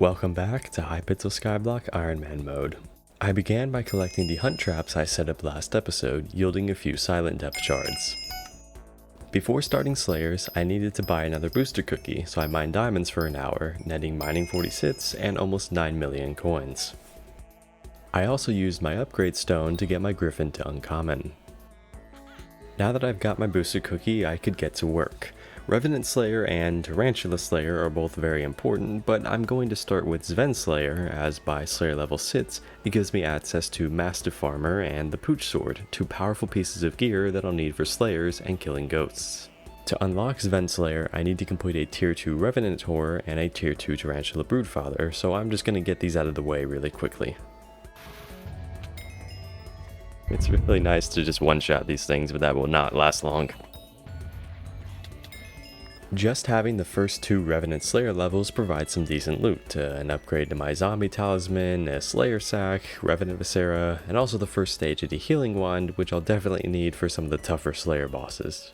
Welcome back to Hypixel Skyblock Ironman mode. I began by collecting the hunt traps I set up last episode, yielding a few silent depth shards. Before starting Slayers, I needed to buy another booster cookie, so I mined diamonds for an hour, netting mining 46 and almost 9 million coins. I also used my upgrade stone to get my griffin to uncommon. Now that I've got my booster cookie, I could get to work. Revenant Slayer and Tarantula Slayer are both very important, but I'm going to start with Sven Slayer, as by Slayer level 6, it gives me access to Mastiff Armor and the Pooch Sword, two powerful pieces of gear that I'll need for Slayers and killing ghosts. To unlock Sven Slayer, I need to complete a tier 2 Revenant Horror and a tier 2 Tarantula Broodfather, so I'm just going to get these out of the way really quickly. It's really nice to just one-shot these things, but that will not last long. Just having the first two Revenant Slayer levels provides some decent loot, an upgrade to my Zombie Talisman, a Slayer Sack, Revenant Viscera, and also the first stage of the Healing Wand, which I'll definitely need for some of the tougher Slayer bosses.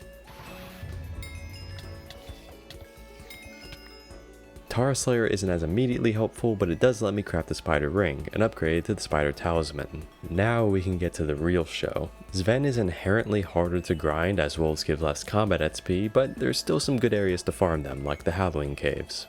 Tara Slayer isn't as immediately helpful, but it does let me craft the Spider Ring, an upgrade to the Spider Talisman. Now we can get to the real show. Sven is inherently harder to grind as wolves give less combat XP, but there's still some good areas to farm them, like the Halloween Caves.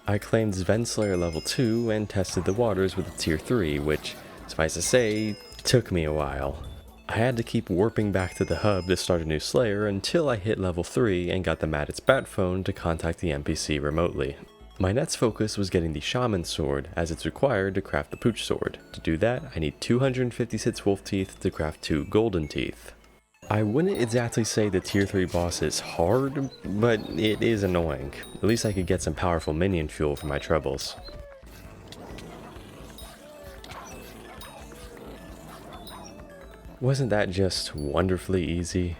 I claimed Sven Slayer level 2 and tested the waters with a tier 3, which, suffice to say, took me a while. I had to keep warping back to the hub to start a new Slayer until I hit level 3 and got the Madit's bat phone to contact the NPC remotely. My next focus was getting the Shaman Sword, as it's required to craft the Pooch Sword. To do that, I need 256 wolf teeth to craft 2 golden teeth. I wouldn't exactly say the tier 3 boss is hard, but it is annoying. At least I could get some powerful minion fuel for my troubles. Wasn't that just wonderfully easy?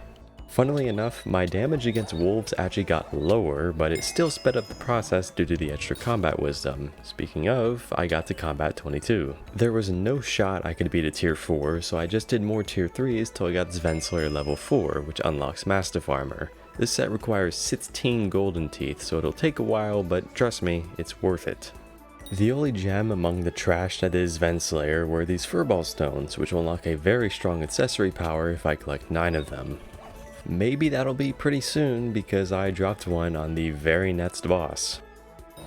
Funnily enough, my damage against wolves actually got lower, but it still sped up the process due to the extra combat wisdom. Speaking of, I got to combat 22. There was no shot I could beat a tier 4, so I just did more tier 3s till I got Sven Slayer level 4, which unlocks Mastiff Armor. This set requires 16 golden teeth, so it'll take a while, but trust me, it's worth it. The only gem among the trash that is Sven Slayer were these Furball Stones, which will unlock a very strong accessory power if I collect 9 of them. Maybe that'll be pretty soon because I dropped one on the very next boss.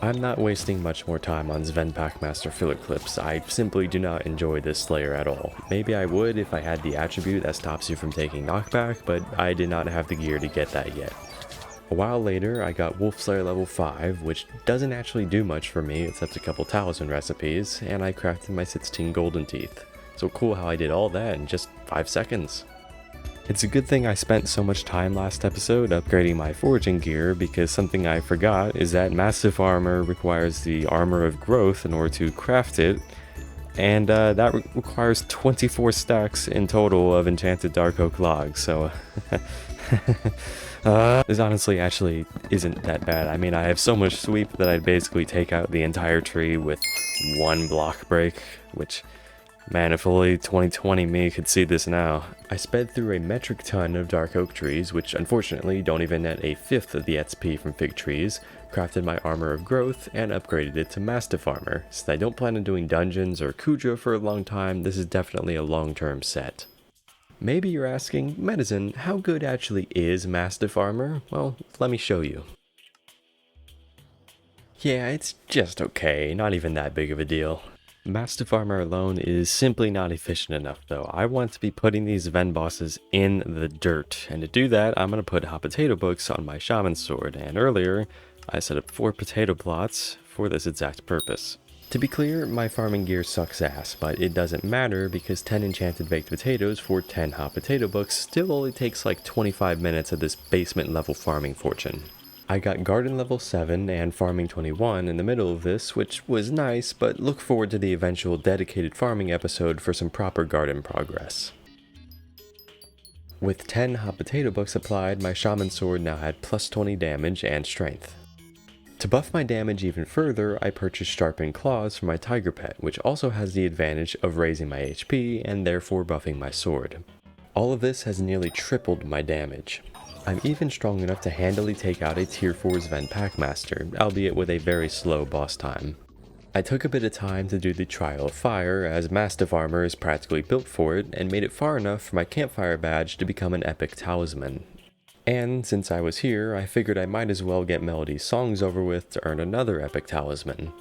I'm not wasting much more time on Sven Packmaster filler clips. I simply do not enjoy this Slayer at all. Maybe I would if I had the attribute that stops you from taking knockback, but I did not have the gear to get that yet. A while later, I got Wolf Slayer level 5, which doesn't actually do much for me except a couple talisman recipes, and I crafted my 16 golden teeth. So cool how I did all that in just 5 seconds. It's a good thing I spent so much time last episode upgrading my foraging gear, because something I forgot is that Mastiff Armor requires the Armor of Growth in order to craft it, and that requires 24 stacks in total of enchanted dark oak logs, so this honestly actually isn't that bad. I mean, I have so much sweep that I'd basically take out the entire tree with one block break, which, man, if only 2020 me could see this now. I sped through a metric ton of dark oak trees, which unfortunately don't even net a fifth of the XP from fig trees, crafted my Armor of Growth, and upgraded it to Mastiff Armor. Since I don't plan on doing dungeons or Kudra for a long time, this is definitely a long-term set. Maybe you're asking, Medicine, how good actually is Mastiff Armor? Well, let me show you. Yeah, it's just okay, not even that big of a deal. Mastiff Armor alone is simply not efficient enough though. I want to be putting these Sven bosses in the dirt, and to do that I'm going to put hot potato books on my Shaman Sword, and earlier I set up 4 potato plots for this exact purpose. To be clear, my farming gear sucks ass, but it doesn't matter because 10 enchanted baked potatoes for 10 hot potato books still only takes like 25 minutes of this basement level farming fortune. I got garden level 7 and farming 21 in the middle of this, which was nice, but look forward to the eventual dedicated farming episode for some proper garden progress. With 10 hot potato books applied, my Shaman Sword now had plus 20 damage and strength. To buff my damage even further, I purchased Sharpened Claws for my Tiger Pet, which also has the advantage of raising my HP and therefore buffing my sword. All of this has nearly tripled my damage. I'm even strong enough to handily take out a tier 4 Sven Packmaster, albeit with a very slow boss time. I took a bit of time to do the Trial of Fire, as Mastiff armor is practically built for it, and made it far enough for my campfire badge to become an epic talisman. And since I was here, I figured I might as well get Melody's songs over with to earn another epic talisman.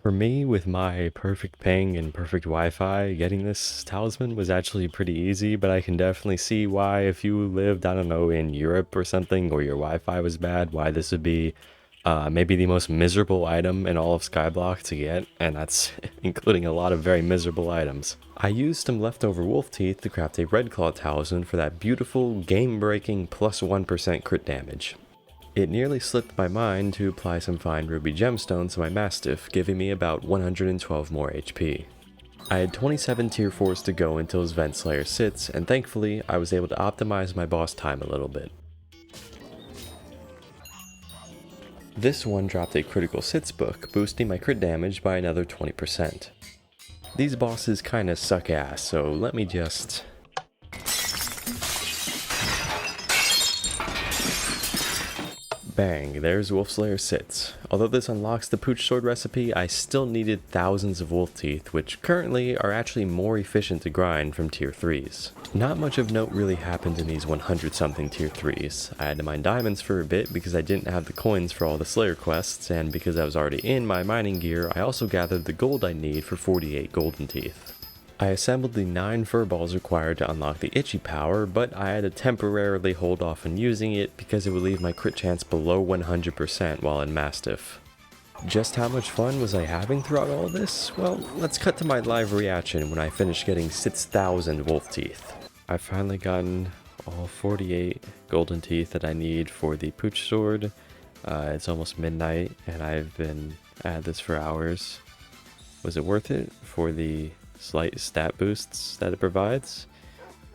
For me, with my perfect ping and perfect Wi-Fi, getting this talisman was actually pretty easy, but I can definitely see why if you lived, I don't know, in Europe or something, or your Wi-Fi was bad, why this would be maybe the most miserable item in all of Skyblock to get, and that's including a lot of very miserable items. I used some leftover wolf teeth to craft a red claw talisman for that beautiful, game-breaking plus 1% crit damage. It nearly slipped my mind to apply some fine ruby gemstones to my Mastiff, giving me about 112 more HP. I had 27 tier 4s to go until his Vent Slayer sits, and thankfully I was able to optimize my boss time a little bit. This one dropped a critical sits book, boosting my crit damage by another 20%. These bosses kinda suck ass, so let me just... Bang, there's Wolfslayer sits. Although this unlocks the Pooch sword recipe, I still needed thousands of wolf teeth, which currently are actually more efficient to grind from tier 3s. Not much of note really happened in these 100 something tier 3s. I had to mine diamonds for a bit because I didn't have the coins for all the Slayer quests, and because I was already in my mining gear, I also gathered the gold I need for 48 golden teeth. I assembled the 9 fur balls required to unlock the itchy power, but I had to temporarily hold off on using it because it would leave my crit chance below 100% while in Mastiff. Just how much fun was I having throughout all this? Well, let's cut to my live reaction when I finished getting 6,000 wolf teeth. I've finally gotten all 48 golden teeth that I need for the Pooch sword. It's almost midnight and I've been at this for hours. Was it worth it for the slight stat boosts that it provides?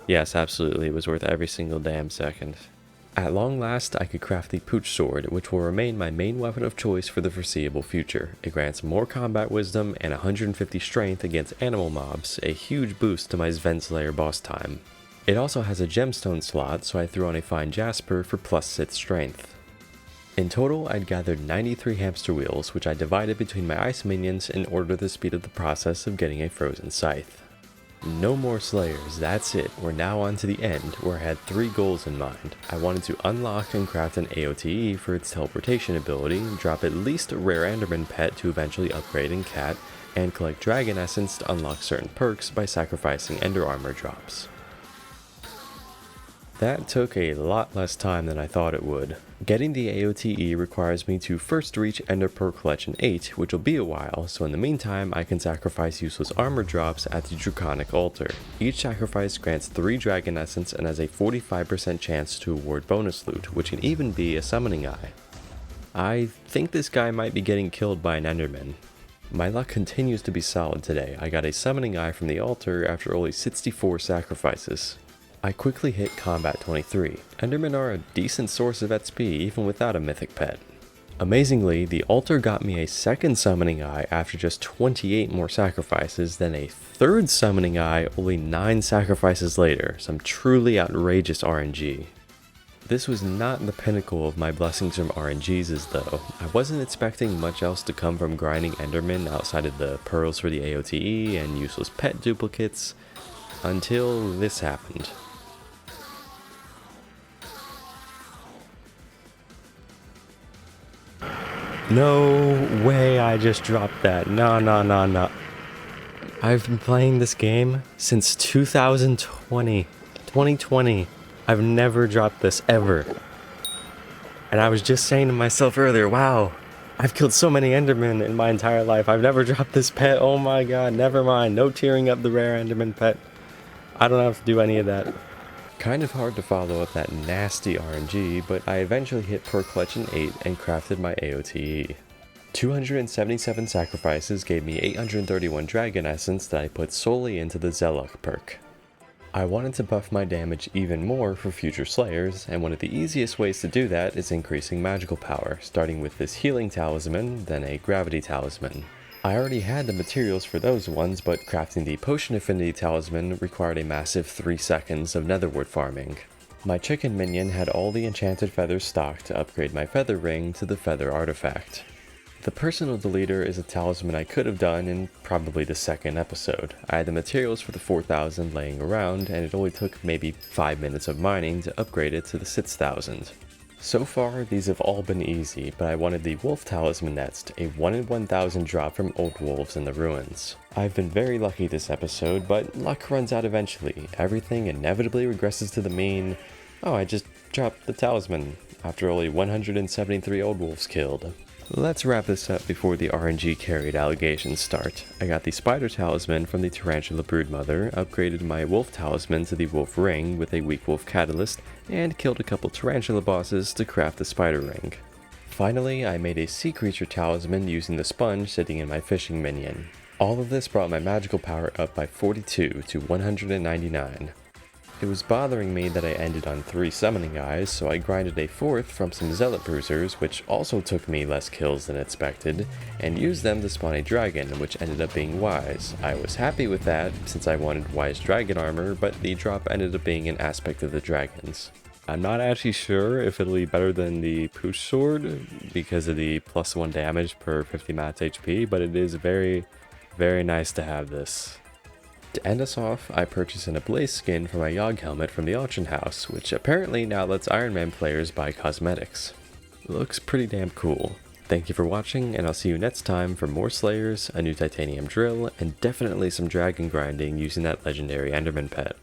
Yes, absolutely, it was worth every single damn second. At long last, I could craft the Pooch sword, which will remain my main weapon of choice for the foreseeable future. It grants more combat wisdom and 150 strength against animal mobs, a huge boost to my Sven Slayer boss time. It also has a gemstone slot, so I threw on a fine jasper for plus 6 strength. In total, I'd gathered 93 hamster wheels, which I divided between my ice minions in order to speed up the process of getting a frozen scythe. No more slayers, that's it. We're now on to the end, where I had 3 goals in mind. I wanted to unlock and craft an AOTE for its teleportation ability, drop at least a rare Enderman pet to eventually upgrade in Cat, and collect Dragon Essence to unlock certain perks by sacrificing Ender Armor drops. That took a lot less time than I thought it would. Getting the AOTE requires me to first reach Ender Pearl Collection 8, which will be a while, so in the meantime I can sacrifice useless armor drops at the Draconic Altar. Each sacrifice grants 3 Dragon Essence and has a 45% chance to award bonus loot, which can even be a Summoning Eye. I think this guy might be getting killed by an Enderman. My luck continues to be solid today. I got a Summoning Eye from the altar after only 64 sacrifices. I quickly hit Combat 23. Endermen are a decent source of XP even without a mythic pet. Amazingly, the altar got me a second Summoning Eye after just 28 more sacrifices, then a third Summoning Eye only 9 sacrifices later, some truly outrageous RNG. This was not the pinnacle of my blessings from RNGs though. I wasn't expecting much else to come from grinding Endermen outside of the pearls for the AOTE and useless pet duplicates, until this happened. No way I just dropped that. No. I've been playing this game since 2020. I've never dropped this ever. And I was just saying to myself earlier, wow, I've killed so many Endermen in my entire life. I've never dropped this pet. Oh my god, never mind. No tearing up the rare Enderman pet. I don't have to do any of that. Kind of hard to follow up that nasty RNG, but I eventually hit Pearl Collection 8 and crafted my AOTE. 277 sacrifices gave me 831 Dragon Essence that I put solely into the Zeluk perk. I wanted to buff my damage even more for future Slayers, and one of the easiest ways to do that is increasing magical power, starting with this healing talisman, then a gravity talisman. I already had the materials for those ones, but crafting the Potion Affinity Talisman required a massive 3 seconds of netherwood farming. My chicken minion had all the enchanted feathers stocked to upgrade my feather ring to the feather artifact. The personal deleter is a talisman I could have done in probably the second episode. I had the materials for the 4000 laying around, and it only took maybe 5 minutes of mining to upgrade it to the 6000. So far, these have all been easy, but I wanted the wolf talisman next, a 1 in 1000 drop from old wolves in the ruins. I've been very lucky this episode, but luck runs out eventually. Everything inevitably regresses to the mean, oh, I just dropped the talisman after only 173 old wolves killed. Let's wrap this up before the RNG carried allegations start. I got the spider talisman from the tarantula broodmother, upgraded my wolf talisman to the wolf ring with a weak wolf catalyst, and killed a couple tarantula bosses to craft the spider ring. Finally, I made a sea creature talisman using the sponge sitting in my fishing minion. All of this brought my magical power up by 42 to 199. It was bothering me that I ended on 3 summoning eyes, so I grinded a 4th from some zealot bruisers, which also took me less kills than expected, and used them to spawn a dragon, which ended up being wise. I was happy with that, since I wanted wise dragon armor, but the drop ended up being an aspect of the dragons. I'm not actually sure if it'll be better than the Pooch sword, because of the +1 damage per 50 mats HP, but it is very, very nice to have this. To end us off, I purchased an Ablaze skin for my Yogg helmet from the auction house, which apparently now lets Ironman players buy cosmetics. Looks pretty damn cool. Thank you for watching, and I'll see you next time for more Slayers, a new titanium drill, and definitely some dragon grinding using that legendary Enderman pet.